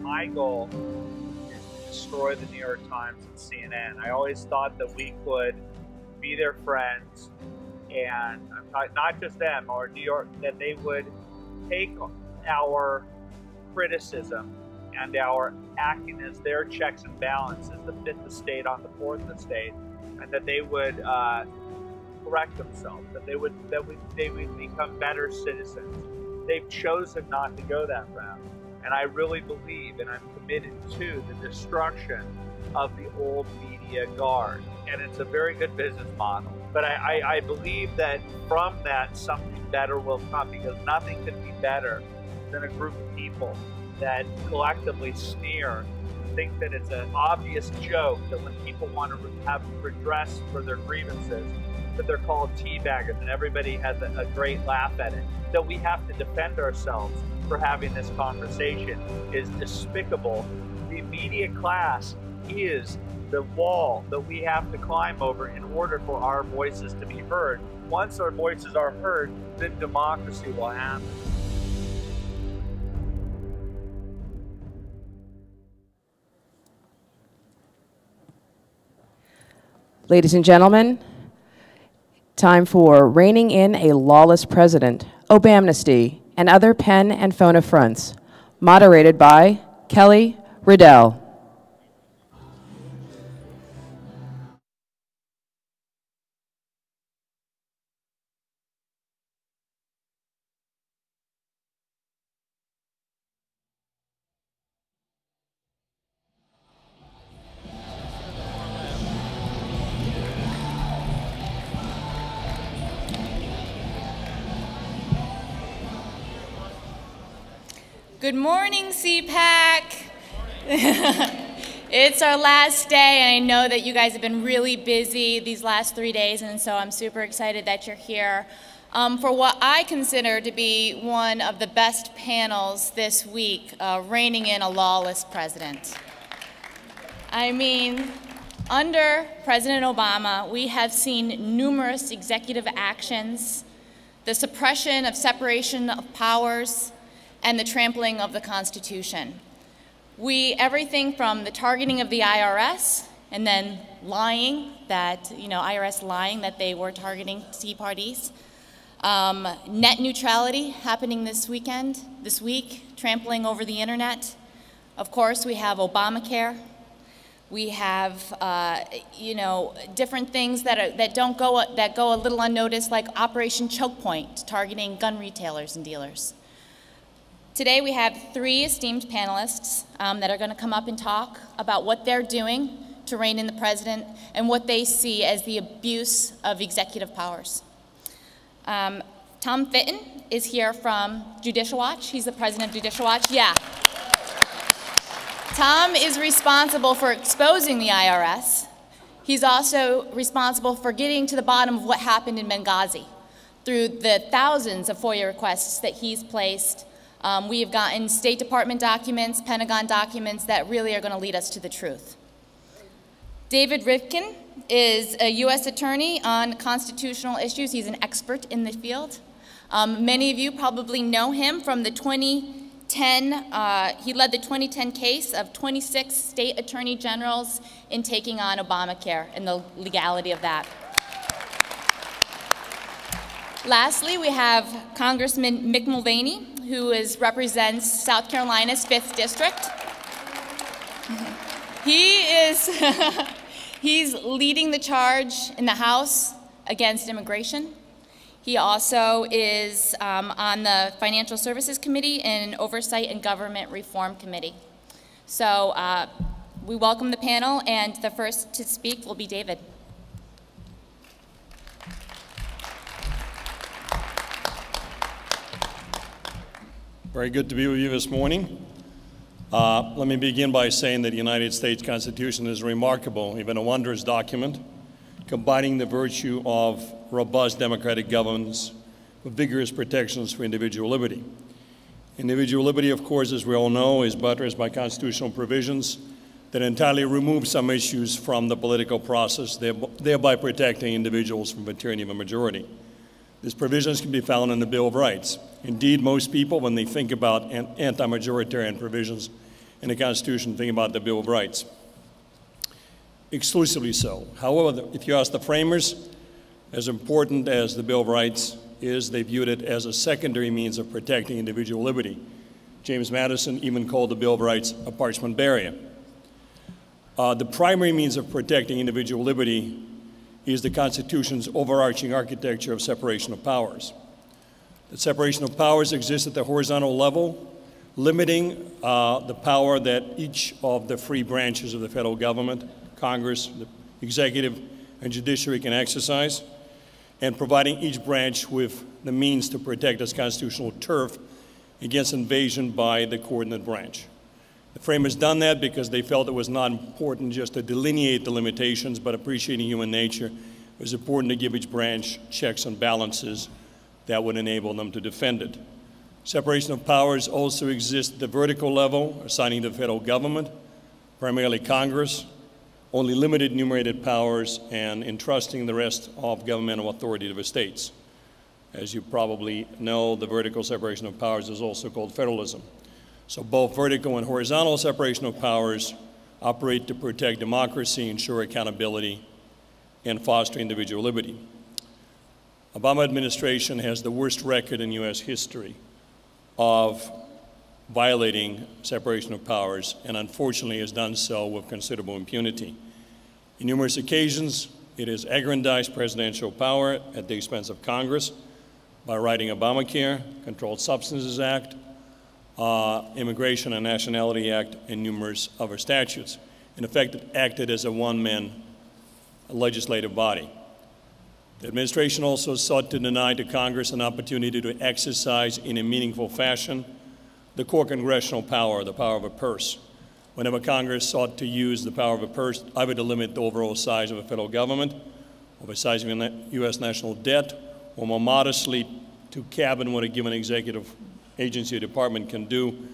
my goal is to destroy the New York Times and CNN. I always thought that we could be their friends, and not just them or New York, that they would take our criticism and our acting as their checks and balances, the fifth estate on the fourth estate, and that they would correct themselves, that they would become better citizens. They've chosen not to go that route, and I really believe, and I'm committed to, the destruction of the old media guard. And it's a very good business model. But I believe that from that something better will come, because nothing could be better than a group of people that collectively sneer, think that it's an obvious joke that when people want to have redress for their grievances, that they're called teabaggers and everybody has a great laugh at it. That we have to defend ourselves for having this conversation is despicable. The media class is the wall that we have to climb over in order for our voices to be heard. Once our voices are heard, then democracy will happen. Ladies and gentlemen, time for Reining in a Lawless President, Obamnesty, and Other Pen and Phone Affronts, moderated by Kelly Riddell. Good morning, CPAC. It's our last day, and I know that you guys have been really busy these last 3 days, and so I'm super excited that you're here for what I consider to be one of the best panels this week, reining in a lawless president. I mean, under President Obama, we have seen numerous executive actions, the suppression of separation of powers, and the trampling of the Constitution. Everything from the targeting of the IRS and then lying that, IRS lying that they were targeting Tea Parties. Net neutrality happening this week, trampling over the internet. Of course, we have Obamacare. We have, different things that go a little unnoticed, like Operation Choke Point, targeting gun retailers and dealers. Today we have 3 esteemed panelists that are going to come up and talk about what they're doing to rein in the president and what they see as the abuse of executive powers. Tom Fitton is here from Judicial Watch. He's the president of Judicial Watch. Yeah. Tom is responsible for exposing the IRS. He's also responsible for getting to the bottom of what happened in Benghazi through the thousands of FOIA requests that he's placed. We have gotten State Department documents, Pentagon documents that really are going to lead us to the truth. David Rivkin is a U.S. attorney on constitutional issues. He's an expert in the field. Many of you probably know him from the 2010, he led the 2010 case of 26 state attorney generals in taking on Obamacare and the legality of that. Lastly, we have Congressman Mick Mulvaney, who represents South Carolina's 5th District. He's leading the charge in the House against immigration. He also is on the Financial Services Committee and Oversight and Government Reform Committee. So we welcome the panel, and the first to speak will be David. Very good to be with you this morning. Let me begin by saying that the United States Constitution is a remarkable, even a wondrous document, combining the virtue of robust democratic governance with vigorous protections for individual liberty. Individual liberty, of course, as we all know, is buttressed by constitutional provisions that entirely remove some issues from the political process, thereby protecting individuals from the tyranny of a majority. These provisions can be found in the Bill of Rights. Indeed, most people, when they think about anti-majoritarian provisions, in the Constitution, thinking about the Bill of Rights. Exclusively so. However, if you ask the framers, as important as the Bill of Rights is, they viewed it as a secondary means of protecting individual liberty. James Madison even called the Bill of Rights a parchment barrier. The primary means of protecting individual liberty is the Constitution's overarching architecture of separation of powers. The separation of powers exists at the horizontal level, limiting the power that each of the three branches of the federal government, Congress, the executive, and judiciary can exercise, and providing each branch with the means to protect its constitutional turf against invasion by the coordinate branch. The framers done that because they felt it was not important just to delineate the limitations, but appreciating human nature, it was important to give each branch checks and balances that would enable them to defend it. Separation of powers also exists at the vertical level, assigning the federal government, primarily Congress, only limited enumerated powers and entrusting the rest of governmental authority to the states. As you probably know, the vertical separation of powers is also called federalism. So both vertical and horizontal separation of powers operate to protect democracy, ensure accountability, and foster individual liberty. Obama administration has the worst record in U.S. history of violating separation of powers, and unfortunately has done so with considerable impunity. In numerous occasions, it has aggrandized presidential power at the expense of Congress by writing Obamacare, Controlled Substances Act, Immigration and Nationality Act, and numerous other statutes. In effect, it acted as a one-man legislative body. The administration also sought to deny to Congress an opportunity to exercise in a meaningful fashion the core congressional power, the power of a purse. Whenever Congress sought to use the power of a purse, either to limit the overall size of the federal government, or the size of the U.S. national debt, or more modestly to cabin what a given executive agency or department can do,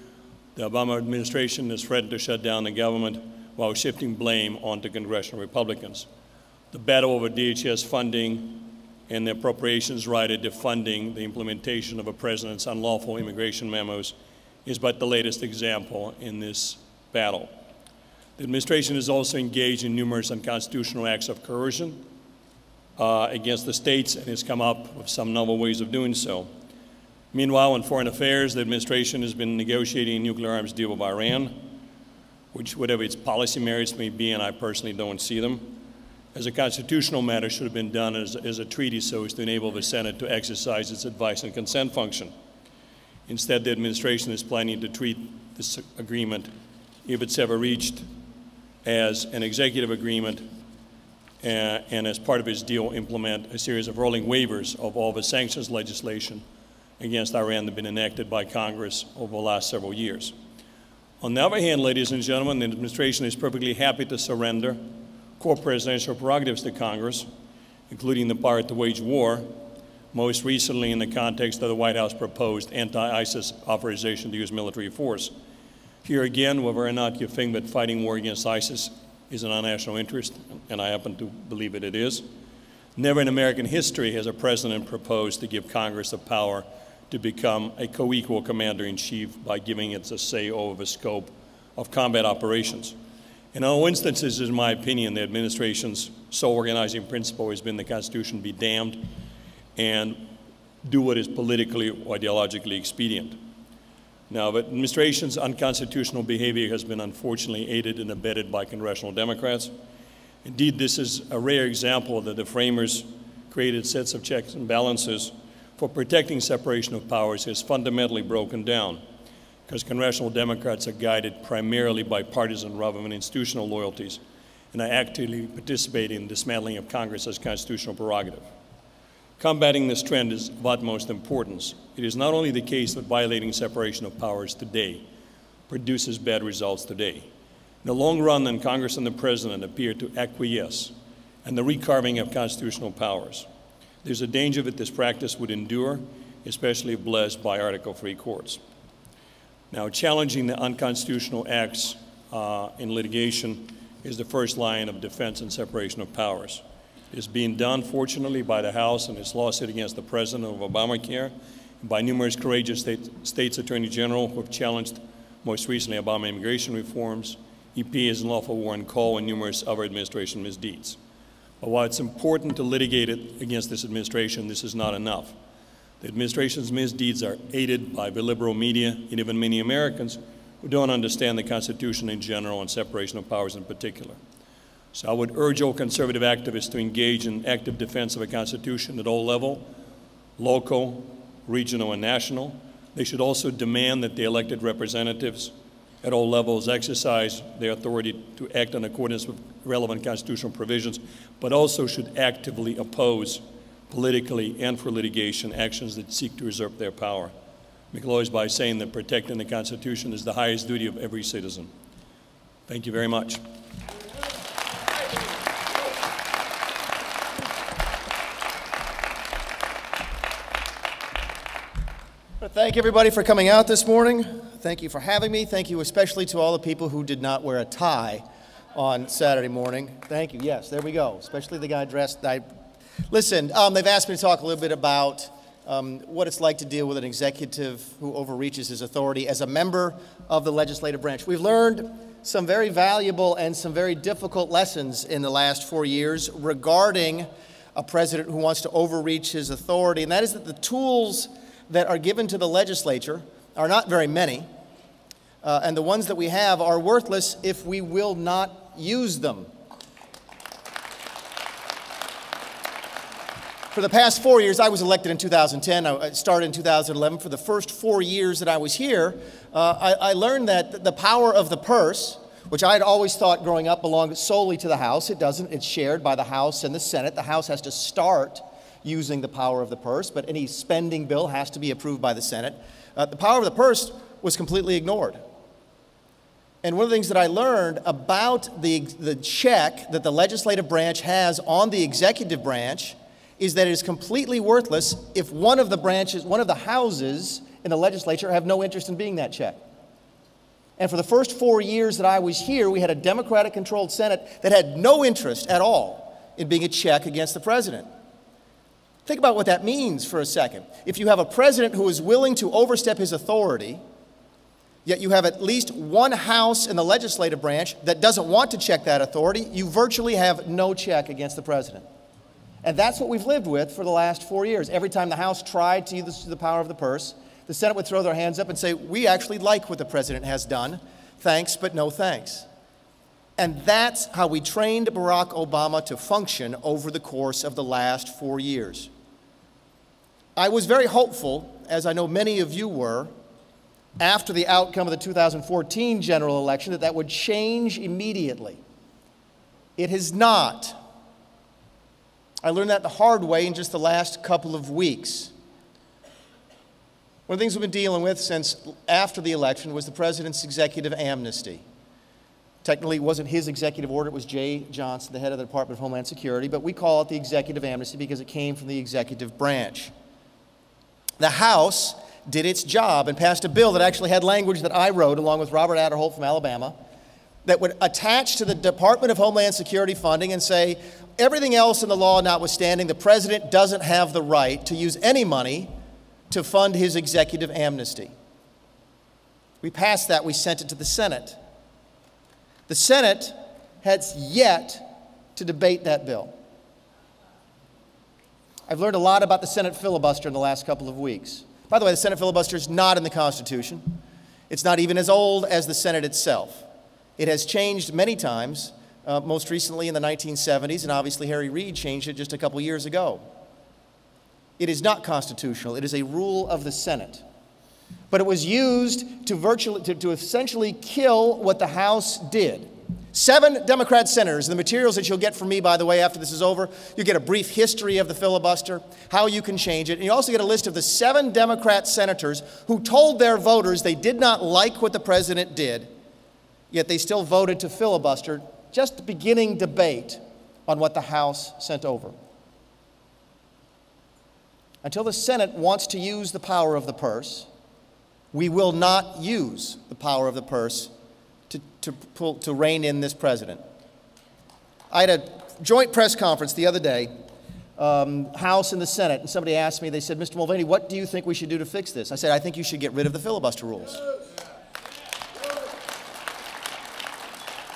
the Obama administration has threatened to shut down the government while shifting blame onto congressional Republicans. The battle over Dhs funding and the appropriations rider defunding the implementation of a president's unlawful immigration memos is but the latest example in this battle. The administration is also engaged in numerous unconstitutional acts of coercion against the states and has come up with some novel ways of doing so. Meanwhile, in foreign affairs, the administration has been negotiating a nuclear arms deal with Iran, which, whatever its policy merits may be, and I personally don't see them, as a constitutional matter should have been done as a treaty so as to enable the Senate to exercise its advice and consent function. Instead, the administration is planning to treat this agreement, if it's ever reached, as an executive agreement and as part of its deal implement a series of rolling waivers of all the sanctions legislation against Iran that have been enacted by Congress over the last several years. On the other hand, ladies and gentlemen, the administration is perfectly happy to surrender core presidential prerogatives to Congress, including the power to wage war, most recently in the context of the White House proposed anti-ISIS authorization to use military force. Here again, whether or not you think that fighting war against ISIS is in our national interest, and I happen to believe that it is, never in American history has a president proposed to give Congress the power to become a co-equal commander-in-chief by giving it a say over the scope of combat operations. In all instances, in my opinion, the administration's sole organizing principle has been the Constitution be damned and do what is politically or ideologically expedient. Now, the administration's unconstitutional behavior has been unfortunately aided and abetted by congressional Democrats. Indeed, this is a rare example that the framers created sets of checks and balances for protecting separation of powers has fundamentally broken down, because congressional Democrats are guided primarily by partisan rather than institutional loyalties, and are actively participating in dismantling of Congress's constitutional prerogative. Combating this trend is of utmost importance. It is not only the case that violating separation of powers today produces bad results today. In the long run, then, Congress and the President appear to acquiesce in the recarving of constitutional powers. There's a danger that this practice would endure, especially if blessed by Article III courts. Now, challenging the unconstitutional acts in litigation is the first line of defense and separation of powers. It is being done, fortunately, by the House in its lawsuit against the President of Obamacare, and by numerous courageous states' attorney general who have challenged most recently Obama immigration reforms, EPA's unlawful war on coal, and numerous other administration misdeeds. But while it's important to litigate it against this administration, this is not enough. The administration's misdeeds are aided by the liberal media and even many Americans who don't understand the Constitution in general and separation of powers in particular. So I would urge all conservative activists to engage in active defense of the Constitution at all levels, local, regional, and national. They should also demand that the elected representatives at all levels exercise their authority to act in accordance with relevant constitutional provisions, but also should actively oppose politically and for litigation actions that seek to usurp their power. I close by saying that protecting the Constitution is the highest duty of every citizen. Thank you very much. Thank you, everybody, for coming out this morning. Thank you for having me. Thank you especially to all the people who did not wear a tie on Saturday morning. Thank you. Yes, there we go, especially the guy dressed. Listen, they've asked me to talk a little bit about what it's like to deal with an executive who overreaches his authority as a member of the legislative branch. We've learned some very valuable and some very difficult lessons in the last 4 years regarding a president who wants to overreach his authority, and that is that the tools that are given to the legislature are not very many, and the ones that we have are worthless if we will not use them. For the past 4 years, I was elected in 2010, I started in 2011. For the first 4 years that I was here, I learned that the power of the purse, which I had always thought growing up belonged solely to the House. It doesn't. It's shared by the House and the Senate. The House has to start using the power of the purse, but any spending bill has to be approved by the Senate. The power of the purse was completely ignored. And one of the things that I learned about the check that the legislative branch has on the executive branch is that it is completely worthless if one of the houses in the legislature have no interest in being that check. And for the first 4 years that I was here, we had a Democratic-controlled Senate that had no interest at all in being a check against the president. Think about what that means for a second. If you have a president who is willing to overstep his authority, yet you have at least one house in the legislative branch that doesn't want to check that authority, you virtually have no check against the president. And that's what we've lived with for the last 4 years. Every time the House tried to use the power of the purse, the Senate would throw their hands up and say, we actually like what the president has done. Thanks, but no thanks. And that's how we trained Barack Obama to function over the course of the last 4 years. I was very hopeful, as I know many of you were, after the outcome of the 2014 general election, that would change immediately. It has not. I learned that the hard way in just the last couple of weeks. One of the things we've been dealing with since after the election was the president's executive amnesty. Technically, it wasn't his executive order, it was Jay Johnson, the head of the Department of Homeland Security, but we call it the executive amnesty because it came from the executive branch. The House did its job and passed a bill that actually had language that I wrote along with Robert Adderholt from Alabama that would attach to the Department of Homeland Security funding and say, everything else in the law notwithstanding, the president doesn't have the right to use any money to fund his executive amnesty. We passed that, we sent it to the Senate. The Senate has yet to debate that bill. I've learned a lot about the Senate filibuster in the last couple of weeks. By the way, the Senate filibuster is not in the Constitution. It's not even as old as the Senate itself. It has changed many times, most recently in the 1970s, and obviously Harry Reid changed it just a couple years ago. It is not constitutional. It is a rule of the Senate. But it was used to essentially kill what the House did. 7 Democrat senators, the materials that you'll get from me, by the way, after this is over, you get a brief history of the filibuster, how you can change it, and you also get a list of the 7 Democrat senators who told their voters they did not like what the president did, yet they still voted to filibuster, just beginning debate on what the House sent over. Until the Senate wants to use the power of the purse, we will not use the power of the purse to rein in this president. I had a joint press conference the other day, House and the Senate, and somebody asked me, they said, Mr. Mulvaney, what do you think we should do to fix this? I said, I think you should get rid of the filibuster rules.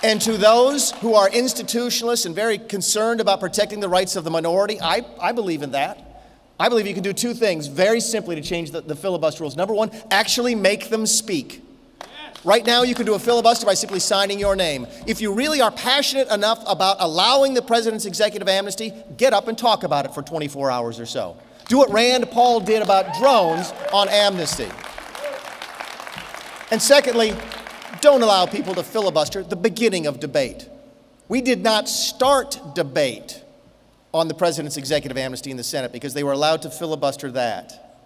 And to those who are institutionalists and very concerned about protecting the rights of the minority, I believe in that. I believe you can do two things very simply to change the filibuster rules. Number one, actually make them speak. Right now, you can do a filibuster by simply signing your name. If you really are passionate enough about allowing the president's executive amnesty, get up and talk about it for 24 hours or so. Do what Rand Paul did about drones on amnesty. And secondly, don't allow people to filibuster the beginning of debate. We did not start debate on the president's executive amnesty in the Senate because they were allowed to filibuster that.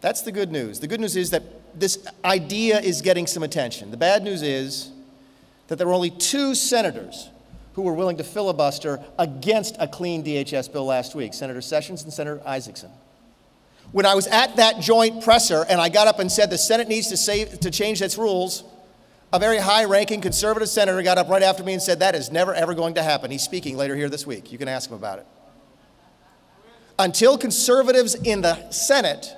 That's the good news. The good news is that this idea is getting some attention. The bad news is that there were only 2 senators who were willing to filibuster against a clean DHS bill last week, Senator Sessions and Senator Isaacson. When I was at that joint presser and I got up and said the Senate needs to change its rules, a very high-ranking conservative senator got up right after me and said that is never, ever going to happen. He's speaking later here this week. You can ask him about it. Until conservatives in the Senate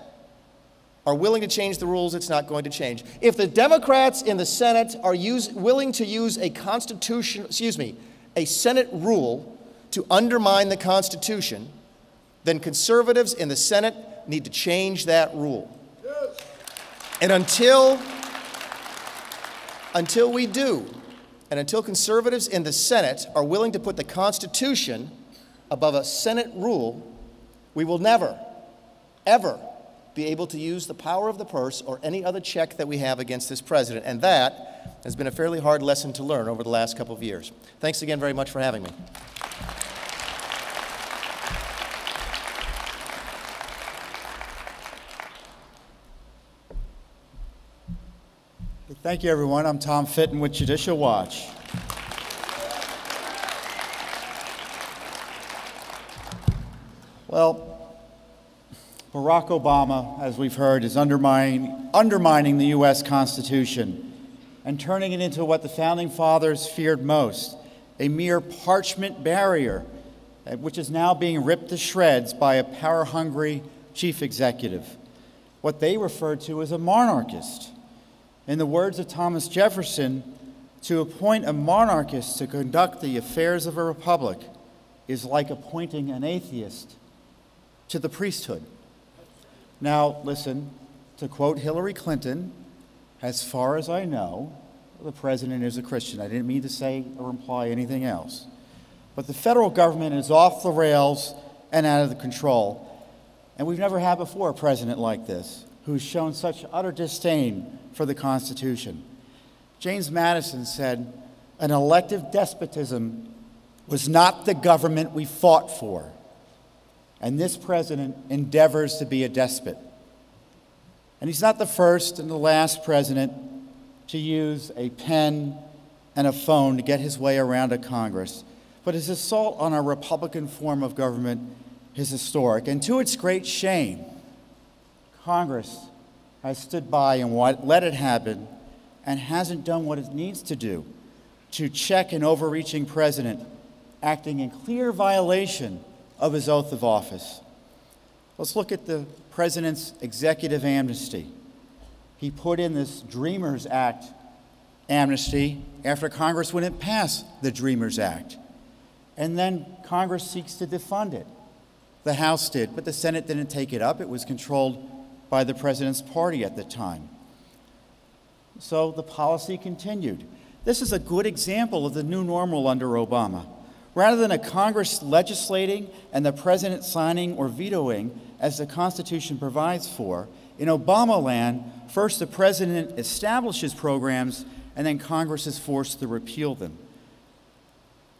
are willing to change the rules, it's not going to change. If the Democrats in the Senate are willing to use a Senate rule to undermine the Constitution, then conservatives in the Senate need to change that rule. And until we do, and until conservatives in the Senate are willing to put the Constitution above a Senate rule, we will never, ever be able to use the power of the purse or any other check that we have against this president. And that has been a fairly hard lesson to learn over the last couple of years. Thanks again very much for having me. Thank you, everyone. I'm Tom Fitton with Judicial Watch. Well, Barack Obama, as we've heard, is undermining the U.S. Constitution and turning it into what the Founding Fathers feared most, a mere parchment barrier, which is now being ripped to shreds by a power-hungry chief executive, what they refer to as a monarchist. In the words of Thomas Jefferson, to appoint a monarchist to conduct the affairs of a republic is like appointing an atheist to the priesthood. Now, listen, to quote Hillary Clinton, as far as I know, the president is a Christian. I didn't mean to say or imply anything else. But the federal government is off the rails and out of control. And we've never had before a president like this, who's shown such utter disdain for the Constitution. James Madison said, "An elective despotism was not the government we fought for." And this president endeavors to be a despot. And he's not the first and the last president to use a pen and a phone to get his way around a Congress. But his assault on our Republican form of government is historic. And to its great shame, Congress has stood by and let it happen and hasn't done what it needs to do to check an overreaching president acting in clear violation of his oath of office. Let's look at the president's executive amnesty. He put in this Dreamers Act amnesty after Congress wouldn't pass the Dreamers Act. And then Congress seeks to defund it. The House did, but the Senate didn't take it up. It was controlled by the president's party at the time. So the policy continued. This is a good example of the new normal under Obama. Rather than a Congress legislating and the president signing or vetoing, as the Constitution provides for, in Obama land, first the president establishes programs and then Congress is forced to repeal them.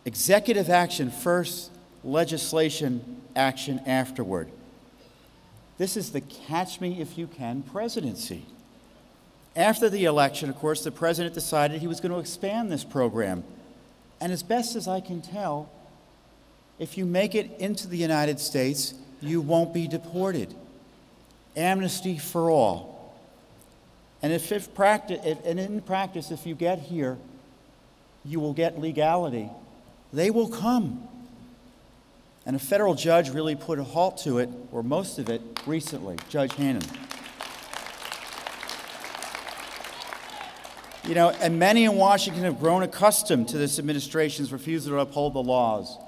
Executive action first, legislation action afterward. This is the catch-me-if-you-can presidency. After the election, of course, the president decided he was going to expand this program. And as best as I can tell, if you make it into the United States, you won't be deported. Amnesty for all. And in practice, if you get here, you will get legality. They will come. And a federal judge really put a halt to it, or most of it, recently, Judge Hannon. You know, and many in Washington have grown accustomed to this administration's refusal to uphold the laws.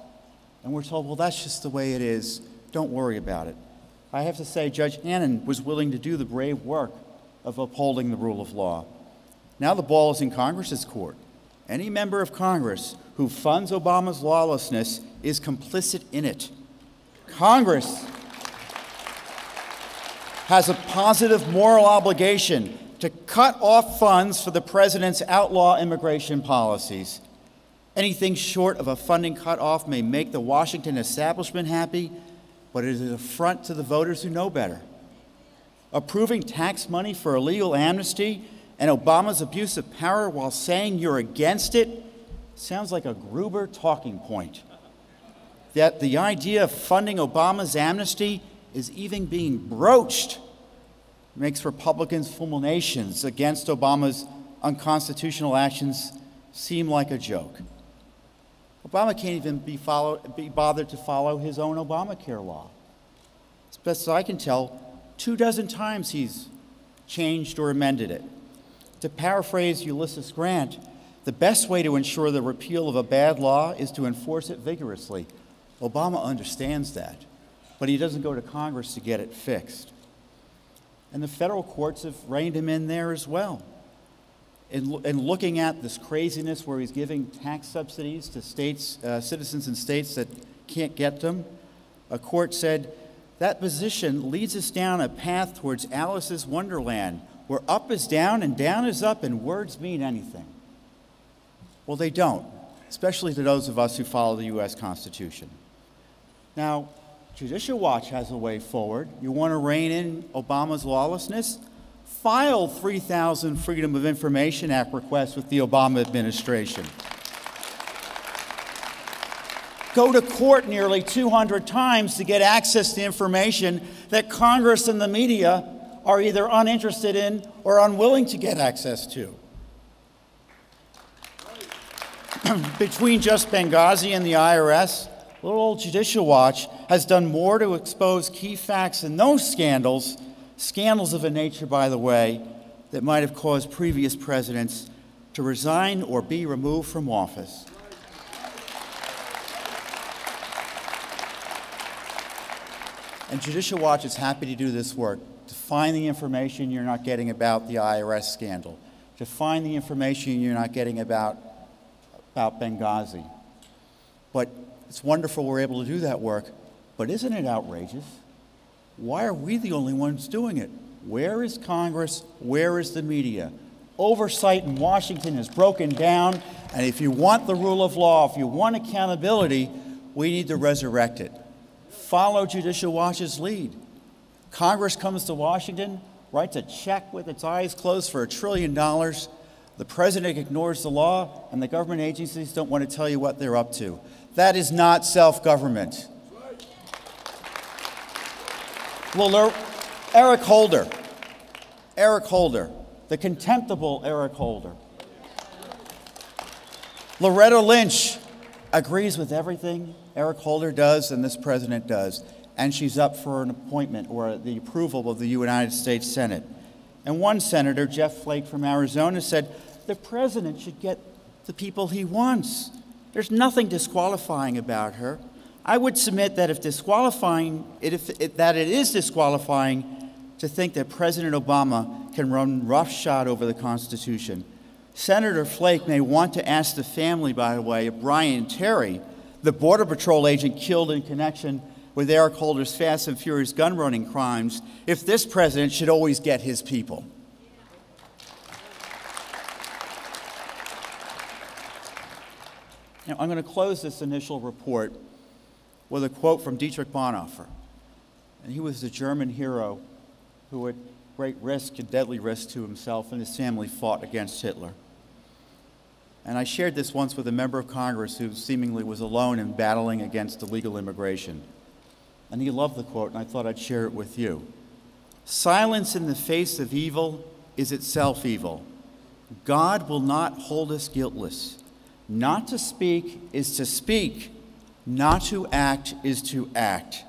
And we're told, well, that's just the way it is. Don't worry about it. I have to say, Judge Hannon was willing to do the brave work of upholding the rule of law. Now the ball is in Congress's court. Any member of Congress who funds Obama's lawlessness is complicit in it. Congress has a positive moral obligation to cut off funds for the president's outlaw immigration policies. Anything short of a funding cutoff may make the Washington establishment happy, but it is an affront to the voters who know better. Approving tax money for illegal amnesty and Obama's abuse of power while saying you're against it sounds like a Gruber talking point. That the idea of funding Obama's amnesty is even being broached makes Republicans' fulminations against Obama's unconstitutional actions seem like a joke. Obama can't even be bothered to follow his own Obamacare law. As best as I can tell, 24 times he's changed or amended it. To paraphrase Ulysses Grant, the best way to ensure the repeal of a bad law is to enforce it vigorously. Obama understands that, but he doesn't go to Congress to get it fixed. And the federal courts have reined him in there as well. In looking at this craziness where he's giving tax subsidies to states, citizens in states that can't get them, a court said, that position leads us down a path towards Alice's Wonderland, where up is down and down is up and words mean anything. Well, they don't, especially to those of us who follow the U.S. Constitution. Now, Judicial Watch has a way forward. You want to rein in Obama's lawlessness? File 3,000 Freedom of Information Act requests with the Obama administration. Go to court nearly 200 times to get access to information that Congress and the media are either uninterested in or unwilling to get access to. Between just Benghazi and the IRS, little old Judicial Watch has done more to expose key facts in those scandals, scandals of a nature, by the way, that might have caused previous presidents to resign or be removed from office. And Judicial Watch is happy to do this work, to find the information you're not getting about the IRS scandal, to find the information you're not getting about Benghazi. But it's wonderful we're able to do that work, but isn't it outrageous? Why are we the only ones doing it? Where is Congress? Where is the media? Oversight in Washington is broken down, and if you want the rule of law, if you want accountability, we need to resurrect it. Follow Judicial Watch's lead. Congress comes to Washington, writes a check with its eyes closed for $1 trillion. The president ignores the law, and the government agencies don't want to tell you what they're up to. That is not self-government. Well, Eric Holder, the contemptible Eric Holder. Loretta Lynch agrees with everything Eric Holder does and this president does, and she's up for an appointment or the approval of the United States Senate. And one senator, Jeff Flake from Arizona, said the president should get the people he wants. There's nothing disqualifying about her. I would submit that it is disqualifying to think that President Obama can run roughshod over the Constitution. Senator Flake may want to ask the family, by the way, of Brian Terry, the Border Patrol agent killed in connection with Eric Holder's Fast and Furious gun-running crimes, if this president should always get his people. Now, I'm going to close this initial report with a quote from Dietrich Bonhoeffer. And he was the German hero who, at great risk and deadly risk to himself and his family, fought against Hitler. And I shared this once with a member of Congress who seemingly was alone in battling against illegal immigration. And he loved the quote, and I thought I'd share it with you. Silence in the face of evil is itself evil. God will not hold us guiltless. Not to speak is to speak. Not to act is to act.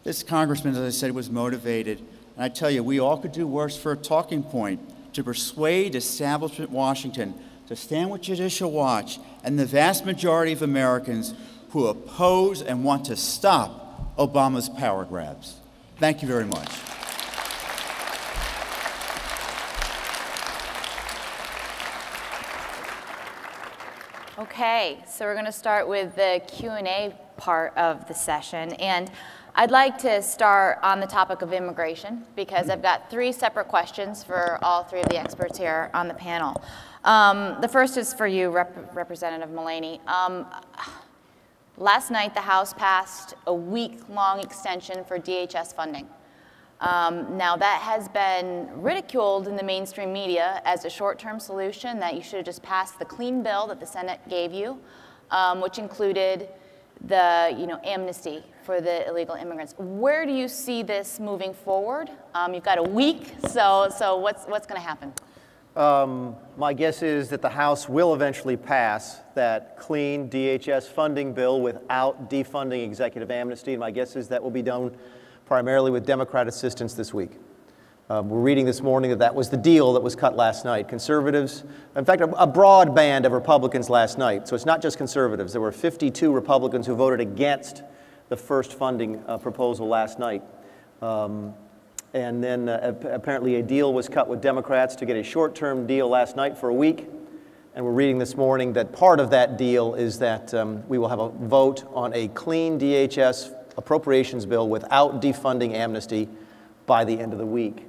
This congressman, as I said, was motivated. And I tell you, we all could do worse for a talking point. to persuade establishment Washington to stand with Judicial Watch and the vast majority of Americans who oppose and want to stop Obama's power grabs. Thank you very much. Okay, so we're going to start with the Q&A part of the session, and I'd like to start on the topic of immigration because I've got 3 separate questions for all 3 of the experts here on the panel. The first is for you, Representative Mulvaney. Last night, the House passed a week-long extension for DHS funding. Now, that has been ridiculed in the mainstream media as a short-term solution, that you should have just passed the clean bill that the Senate gave you, which included the amnesty for the illegal immigrants. Where do you see this moving forward? You've got a week, so what's going to happen? My guess is that the House will eventually pass that clean DHS funding bill without defunding executive amnesty. And my guess is that will be done primarily with Democrat assistance this week. We're reading this morning that that was the deal that was cut last night. Conservatives, in fact, a broad band of Republicans last night. So it's not just conservatives. There were 52 Republicans who voted against the first funding proposal last night. And then apparently a deal was cut with Democrats to get a short-term deal last night for a week. And we're reading this morning that part of that deal is that we will have a vote on a clean DHS appropriations bill without defunding amnesty by the end of the week.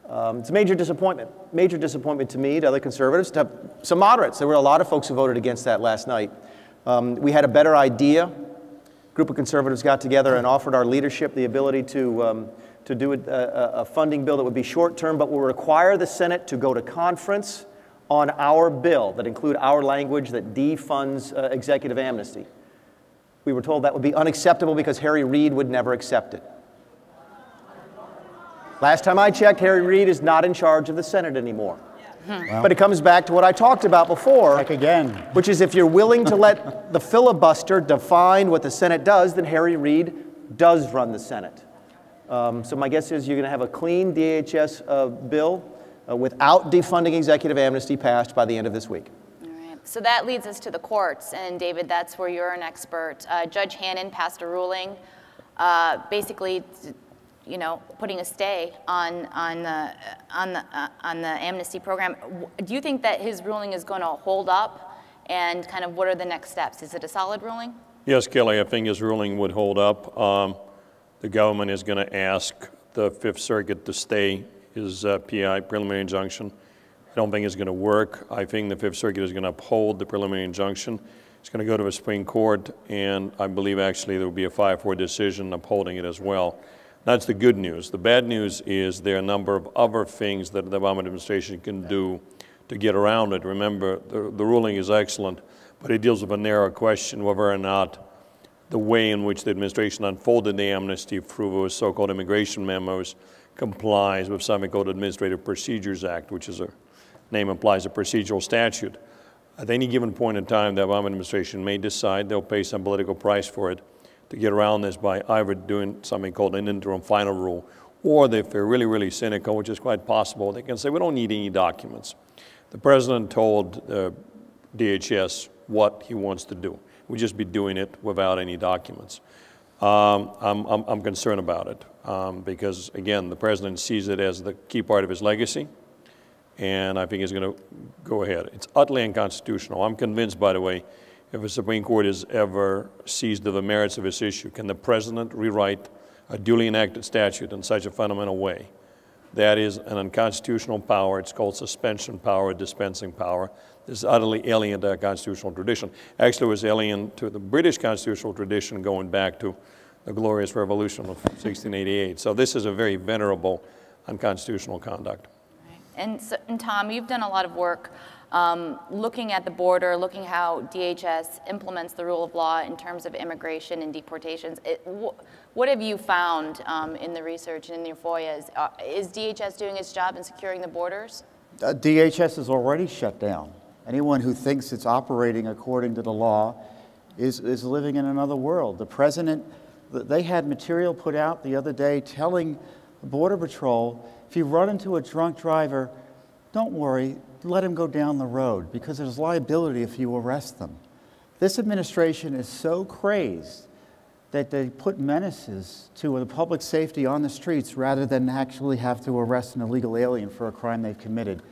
It's a major disappointment to me, to other conservatives, to some moderates. There were a lot of folks who voted against that last night. We had a better idea. A group of conservatives got together and offered our leadership the ability to do a funding bill that would be short-term, but will require the Senate to go to conference on our bill that include our language that defunds executive amnesty. We were told that would be unacceptable because Harry Reid would never accept it. Last time I checked, Harry Reid is not in charge of the Senate anymore. Well, but it comes back to what I talked about before, which is if you're willing to let the filibuster define what the Senate does, then Harry Reid does run the Senate. So my guess is you're going to have a clean DHS bill without defunding executive amnesty passed by the end of this week. So that leads us to the courts, and David, that's where you're an expert. Judge Hannon passed a ruling, basically, putting a stay on the amnesty program. Do you think that his ruling is going to hold up, and kind of what are the next steps? Is it a solid ruling? Yes, Kelly, I think his ruling would hold up. The government is going to ask the Fifth Circuit to stay his PI, preliminary injunction. I don't think it's going to work. I think the Fifth Circuit is going to uphold the preliminary injunction. It's going to go to the Supreme Court, and I believe actually there will be a 5-4 decision upholding it as well. That's the good news. The bad news is there are a number of other things that the Obama administration can do to get around it. Remember, the ruling is excellent, but it deals with a narrow question whether or not the way in which the administration unfolded the amnesty through those so-called immigration memos complies with something called Administrative Procedures Act, which is a name implies a procedural statute. At any given point in time, the Obama administration may decide they'll pay some political price for it to get around this by either doing something called an interim final rule, or if they're really, really cynical, which is quite possible, they can say, we don't need any documents. The president told DHS what he wants to do. We'll just be doing it without any documents. I'm concerned about it because, again, the president sees it as the key part of his legacy, and I think he's going to go ahead. It's utterly unconstitutional. I'm convinced, by the way, if the Supreme Court is ever seized of the merits of this issue, can the president rewrite a duly enacted statute in such a fundamental way? That is an unconstitutional power. It's called suspension power, dispensing power. This is utterly alien to our constitutional tradition. Actually, it was alien to the British constitutional tradition going back to the Glorious Revolution of 1688. So this is a very venerable unconstitutional conduct. And Tom, you've done a lot of work looking at the border, looking how DHS implements the rule of law in terms of immigration and deportations. What have you found in the research and in your FOIAs? Is DHS doing its job in securing the borders? DHS is already shut down. Anyone who thinks it's operating according to the law is living in another world. The president, they had material put out the other day telling the Border Patrol, if you run into a drunk driver, don't worry, let them go down the road because there's liability if you arrest them. This administration is so crazed that they put menaces to the public safety on the streets rather than actually have to arrest an illegal alien for a crime they've committed.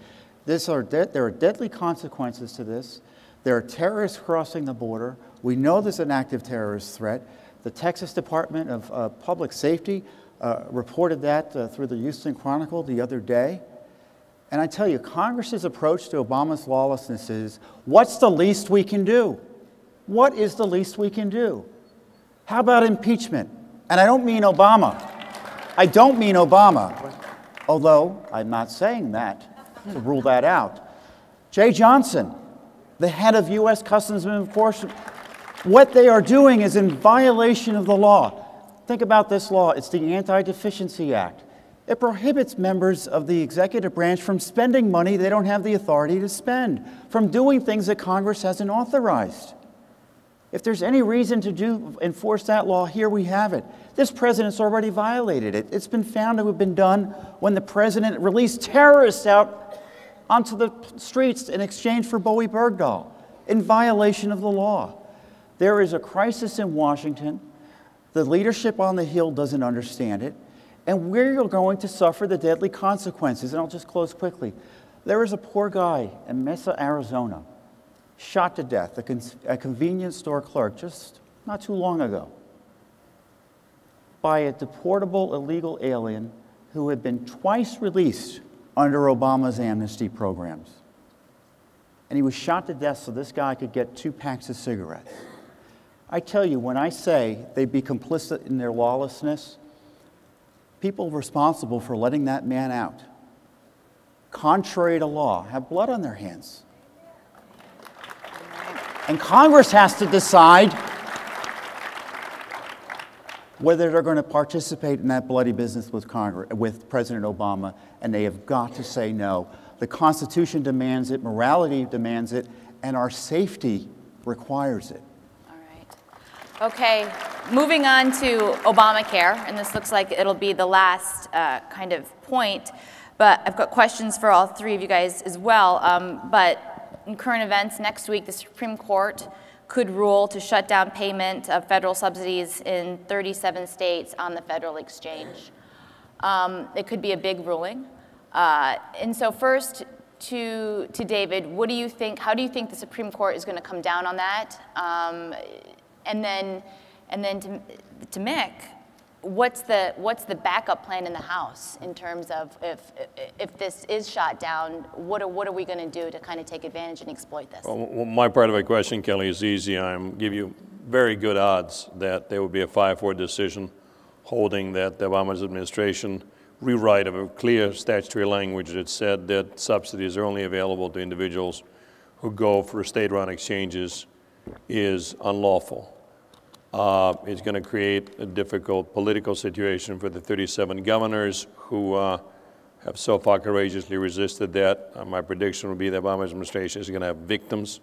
There are deadly consequences to this. There are terrorists crossing the border. We know there's an active terrorist threat. The Texas Department of Public Safety reported that through the Houston Chronicle the other day. And I tell you, Congress's approach to Obama's lawlessness is, what's the least we can do? What is the least we can do? How about impeachment? And I don't mean Obama. I don't mean Obama, although I'm not saying that to rule that out. Jay Johnson, the head of U.S. Customs and Enforcement, what they are doing is in violation of the law. Think about this law. It's the Anti-Deficiency Act. It prohibits members of the executive branch from spending money they don't have the authority to spend, from doing things that Congress hasn't authorized. If there's any reason to enforce that law, here we have it. This president's already violated it. It's been found to have been done when the president released terrorists out onto the streets in exchange for Bowie Bergdahl, in violation of the law. There is a crisis in Washington. The leadership on the Hill doesn't understand it, and we're going to suffer the deadly consequences. And I'll just close quickly. There was a poor guy in Mesa, Arizona, shot to death, a convenience store clerk, just not too long ago, by a deportable illegal alien who had been twice released under Obama's amnesty programs. And he was shot to death so this guy could get 2 packs of cigarettes. I tell you, when I say they'd be complicit in their lawlessness, people responsible for letting that man out, contrary to law, have blood on their hands. And Congress has to decide whether they're going to participate in that bloody business with President Obama, and they have got to say no. The Constitution demands it, morality demands it, and our safety requires it. All right. Okay, moving on to Obamacare, and this looks like it'll be the last kind of point, but I've got questions for all three of you guys as well. But in current events, next week, the Supreme Court could rule to shut down payment of federal subsidies in 37 states on the federal exchange. It could be a big ruling. And so first, to David, what do you think, how do you think the Supreme Court is going to come down on that? And then to Mick, what's the backup plan in the House in terms of if this is shot down, what are we going to do to kind of take advantage and exploit this? Well, my part of the question, Kelly, is easy. I'm give you very good odds that there will be a 5-4 decision holding that the Obama administration rewrite of a clear statutory language that said that subsidies are only available to individuals who go for state-run exchanges is unlawful. It's going to create a difficult political situation for the 37 governors who have so far courageously resisted that. My prediction would be the Obama administration is going to have victims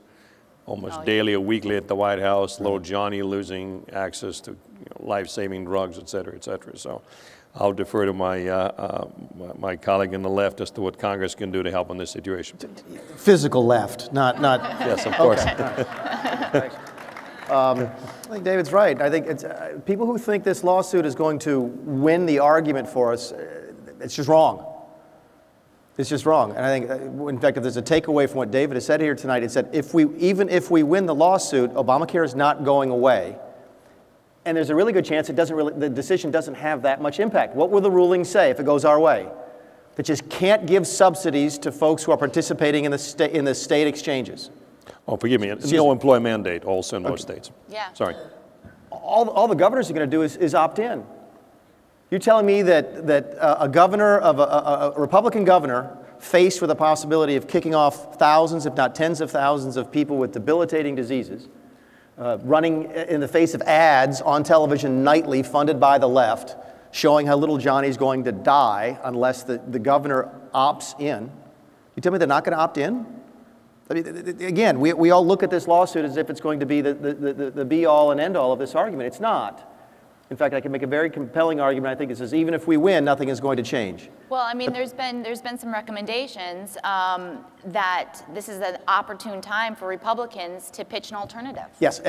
almost daily or weekly at the White House, little Johnny losing access to life-saving drugs, et cetera, et cetera. So I'll defer to my colleague on the left as to what Congress can do to help in this situation. Physical left, not. Yes, of course. Okay. I think David's right. I think it's, people who think this lawsuit is going to win the argument for us, it's just wrong. It's just wrong. And I think, in fact, if there's a takeaway from what David has said here tonight, it's that even if we win the lawsuit, Obamacare is not going away. And there's a really good chance the decision doesn't have that much impact. What will the ruling say if it goes our way? That just can't give subsidies to folks who are participating in the state exchanges. Oh, forgive me. It's no employee mandate also in most states. Yeah. Sorry. All the governors are going to do is opt in. You're telling me that a governor of a Republican governor faced with the possibility of kicking off thousands, if not tens of thousands of people with debilitating diseases, running in the face of ads on television nightly funded by the left, showing how little Johnny's going to die unless the governor opts in. You tell me they're not going to opt in? I mean, again, we all look at this lawsuit as if it's going to be the be-all and end-all of this argument. It's not. In fact, I can make a very compelling argument. I think it says even if we win, nothing is going to change. Well, I mean, there's been some recommendations that this is an opportune time for Republicans to pitch an alternative. Yes,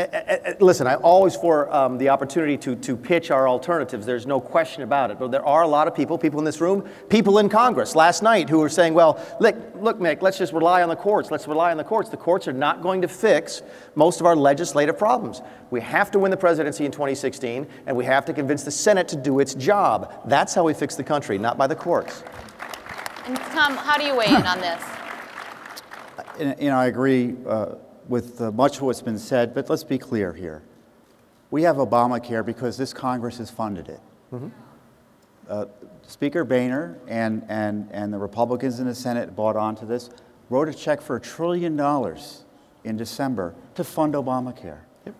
listen, I'm always for the opportunity to pitch our alternatives. There's no question about it. But there are a lot of people in this room, people in Congress last night who were saying, well, look, Mick, let's just rely on the courts. Let's rely on the courts. The courts are not going to fix most of our legislative problems. We have to win the presidency in 2016, and we have to convince the Senate to do its job. That's how we fix the country, not by the courts. And Tom, how do you weigh in on this? I agree with much of what's been said, but let's be clear here. We have Obamacare because this Congress has funded it. Mm-hmm. Speaker Boehner and the Republicans in the Senate bought onto this, wrote a check for $1 trillion in December to fund Obamacare. Yep.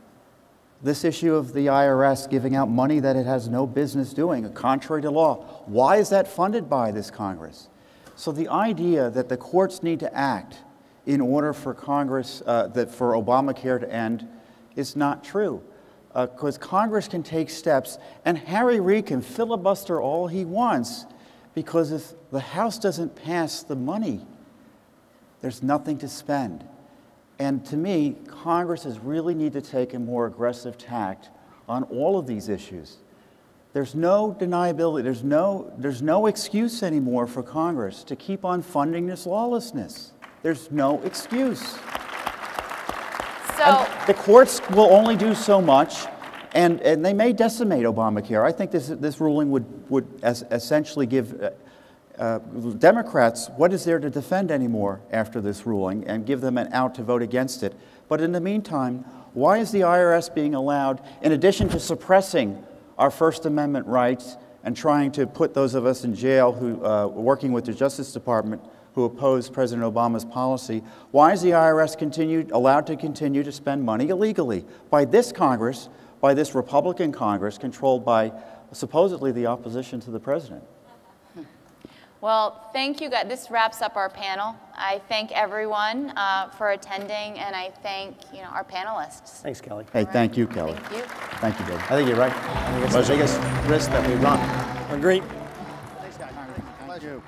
This issue of the IRS giving out money that it has no business doing, contrary to law, why is that funded by this Congress? So the idea that the courts need to act in order for Congress, for Obamacare to end, is not true. Because Congress can take steps, and Harry Reid can filibuster all he wants, because if the House doesn't pass the money, there's nothing to spend. And to me, Congress really need to take a more aggressive tact on all of these issues. There's no deniability, there's no excuse anymore for Congress to keep on funding this lawlessness. There's no excuse. So and the courts will only do so much, and they may decimate Obamacare. I think this ruling would essentially give Democrats what is there to defend anymore after this ruling and give them an out to vote against it. But in the meantime, why is the IRS being allowed, in addition to suppressing our First Amendment rights and trying to put those of us in jail who working with the Justice Department who oppose President Obama's policy, why is the IRS allowed to continue to spend money illegally by this Congress, by this Republican Congress controlled by supposedly the opposition to the president? Well, thank you guys. This wraps up our panel. I thank everyone for attending, and I thank our panelists. Thanks, Kelly. Hey, thank you, Kelly. Thank you. Thank you, David. I think you're right. I think it's the biggest risk that we run. Agreed. Thanks, guys. Thank you.